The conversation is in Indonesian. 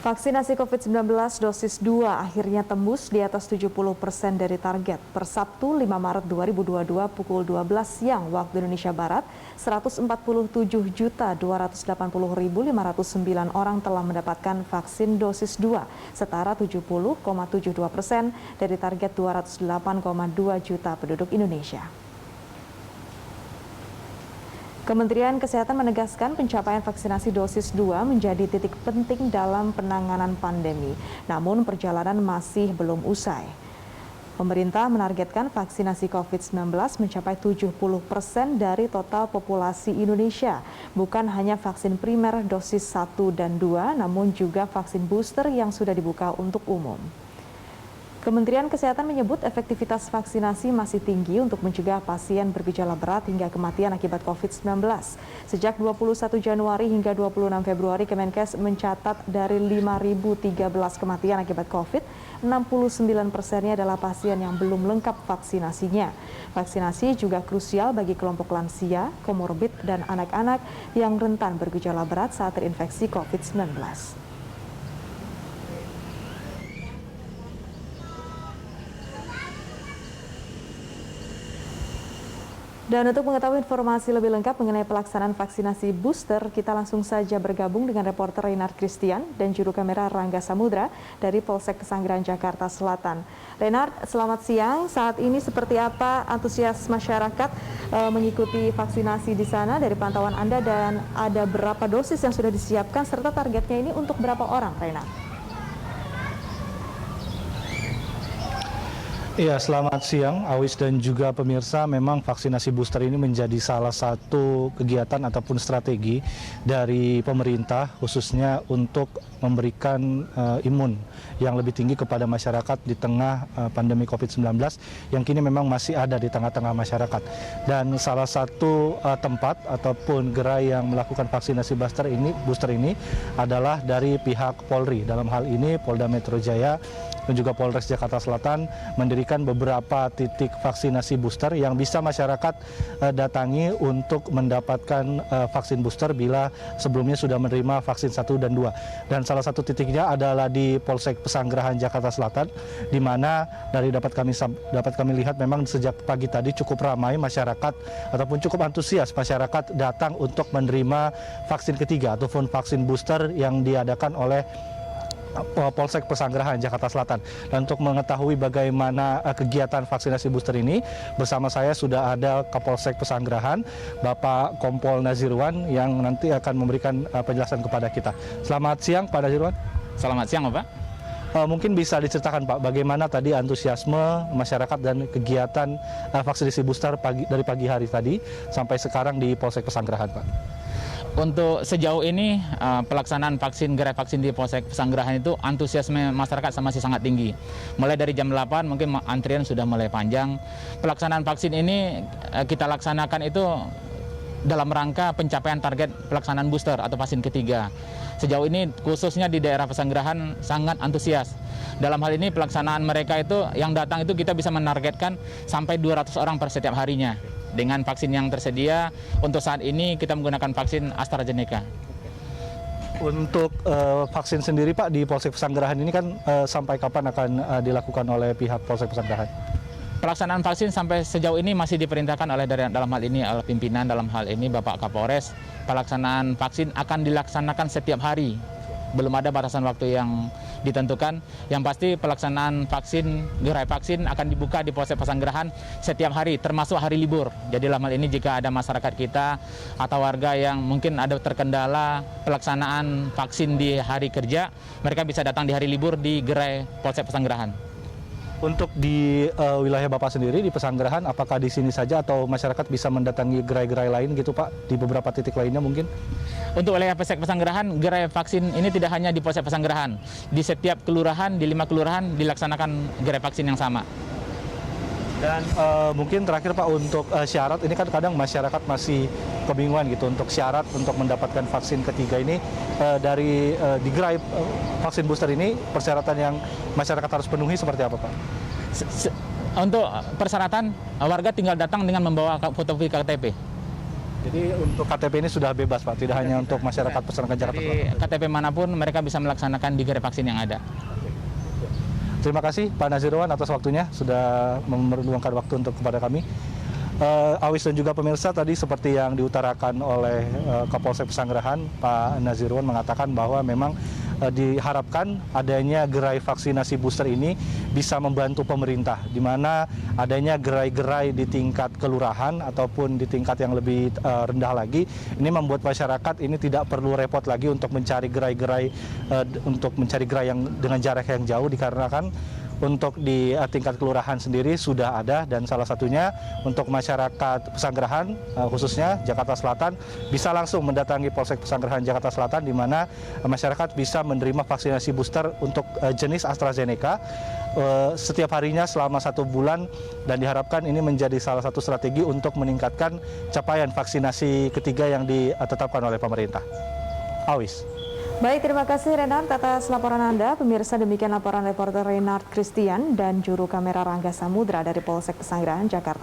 Vaksinasi COVID-19 dosis 2 akhirnya tembus di atas 70% dari target. Per Sabtu 5 Maret 2022 pukul 12 siang waktu Indonesia Barat, 147.280.509 orang telah mendapatkan vaksin dosis 2, setara 70,72% dari target 208,2 juta penduduk Indonesia. Kementerian Kesehatan menegaskan pencapaian vaksinasi dosis 2 menjadi titik penting dalam penanganan pandemi, namun perjalanan masih belum usai. Pemerintah menargetkan vaksinasi COVID-19 mencapai 70% dari total populasi Indonesia, bukan hanya vaksin primer dosis 1 dan 2, namun juga vaksin booster yang sudah dibuka untuk umum. Kementerian Kesehatan menyebut efektivitas vaksinasi masih tinggi untuk mencegah pasien bergejala berat hingga kematian akibat COVID-19. Sejak 21 Januari hingga 26 Februari, Kemenkes mencatat dari 5.013 kematian akibat COVID, 69%-nya adalah pasien yang belum lengkap vaksinasinya. Vaksinasi juga krusial bagi kelompok lansia, komorbid, dan anak-anak yang rentan bergejala berat saat terinfeksi COVID-19. Dan untuk mengetahui informasi lebih lengkap mengenai pelaksanaan vaksinasi booster, kita langsung saja bergabung dengan reporter Renard Christian dan juru kamera Rangga Samudra dari Polsek Pesanggerahan, Jakarta Selatan. Renard, selamat siang. Saat ini seperti apa antusias masyarakat mengikuti vaksinasi di sana dari pantauan Anda, dan ada berapa dosis yang sudah disiapkan serta targetnya ini untuk berapa orang, Renard? Iya, selamat siang Awis dan juga pemirsa. Memang vaksinasi booster ini menjadi salah satu kegiatan ataupun strategi dari pemerintah, khususnya untuk memberikan imun yang lebih tinggi kepada masyarakat di tengah pandemi COVID-19 yang kini memang masih ada di tengah-tengah masyarakat. Dan salah satu tempat ataupun gerai yang melakukan vaksinasi booster ini adalah dari pihak Polri. Dalam hal ini Polda Metro Jaya dan juga Polres Jakarta Selatan mendirikan beberapa titik vaksinasi booster yang bisa masyarakat datangi untuk mendapatkan vaksin booster bila sebelumnya sudah menerima vaksin 1 dan 2. Dan salah satu titiknya adalah di Polsek Pesanggerahan, Jakarta Selatan, di mana dari dapat kami lihat memang sejak pagi tadi cukup ramai masyarakat ataupun cukup antusias masyarakat datang untuk menerima vaksin ketiga ataupun vaksin booster yang diadakan oleh Polsek Pesanggerahan, Jakarta Selatan. Dan untuk mengetahui bagaimana kegiatan vaksinasi booster ini, bersama saya sudah ada Kapolsek Pesanggerahan, Bapak Kompol Nazirwan, yang nanti akan memberikan penjelasan kepada kita. Selamat siang, Pak Nazirwan. Selamat siang, Bapak. Mungkin bisa diceritakan, Pak, bagaimana tadi antusiasme masyarakat dan kegiatan vaksinasi booster dari pagi hari tadi sampai sekarang di Polsek Pesanggerahan, Pak? Untuk sejauh ini pelaksanaan gerai vaksin di Polsek Pesanggerahan itu antusiasme masyarakat masih sangat tinggi. Mulai dari jam 8 mungkin antrian sudah mulai panjang. Pelaksanaan vaksin ini kita laksanakan itu dalam rangka pencapaian target pelaksanaan booster atau vaksin ketiga. Sejauh ini khususnya di daerah Pesanggerahan sangat antusias. Dalam hal ini pelaksanaan mereka itu yang datang itu kita bisa menargetkan sampai 200 orang per setiap harinya. Dengan vaksin yang tersedia, untuk saat ini kita menggunakan vaksin AstraZeneca. Untuk vaksin sendiri, Pak, di Polsek Pesanggerahan ini kan sampai kapan akan dilakukan oleh pihak Polsek Pesanggerahan? Pelaksanaan vaksin sampai sejauh ini masih diperintahkan oleh dalam hal ini oleh pimpinan, dalam hal ini Bapak Kapolres. Pelaksanaan vaksin akan dilaksanakan setiap hari. Belum ada batasan waktu yang ditentukan. Yang pasti pelaksanaan gerai vaksin akan dibuka di Polsek Pesanggerahan setiap hari, termasuk hari libur. Jadi dalam hal ini jika ada masyarakat kita atau warga yang mungkin ada terkendala pelaksanaan vaksin di hari kerja, mereka bisa datang di hari libur di gerai Polsek Pesanggerahan. Untuk di wilayah Bapak sendiri di Pesanggerahan, apakah di sini saja atau masyarakat bisa mendatangi gerai-gerai lain gitu, Pak, di beberapa titik lainnya mungkin? Untuk wilayah Polsek Pesanggerahan, gerai vaksin ini tidak hanya di Polsek Pesanggerahan. Di setiap kelurahan, di 5 kelurahan dilaksanakan gerai vaksin yang sama. Dan mungkin terakhir, Pak, untuk syarat, ini kan kadang masyarakat masih kebingungan gitu untuk syarat untuk mendapatkan vaksin ketiga ini di gerai vaksin booster ini, persyaratan yang masyarakat harus penuhi seperti apa, Pak? Untuk persyaratan, warga tinggal datang dengan membawa fotokopi KTP. Jadi untuk KTP ini sudah bebas Pak, tidak hanya untuk masyarakat pesanggerahan Jakarta Jadi Selatan. KTP manapun mereka bisa melaksanakan di gerai vaksin yang ada. Terima kasih Pak Nazirwan atas waktunya, sudah meluangkan waktu untuk kepada kami. Awis dan juga pemirsa, tadi seperti yang diutarakan oleh Kapolsek Pesanggerahan, Pak Nazirwan mengatakan bahwa memang diharapkan adanya gerai vaksinasi booster ini bisa membantu pemerintah, di mana adanya gerai-gerai di tingkat kelurahan ataupun di tingkat yang lebih rendah lagi, ini membuat masyarakat ini tidak perlu repot lagi untuk mencari gerai-gerai yang dengan jarak yang jauh, dikarenakan untuk di tingkat kelurahan sendiri sudah ada, dan salah satunya untuk masyarakat Pesanggerahan khususnya Jakarta Selatan bisa langsung mendatangi Polsek Pesanggerahan Jakarta Selatan, di mana masyarakat bisa menerima vaksinasi booster untuk jenis AstraZeneca setiap harinya selama 1 bulan, dan diharapkan ini menjadi salah satu strategi untuk meningkatkan capaian vaksinasi ketiga yang ditetapkan oleh pemerintah. Awis. Baik, terima kasih Renard atas laporan Anda. Pemirsa, demikian laporan reporter Renard Christian dan juru kamera Rangga Samudra dari Polsek Pesanggerahan Jakarta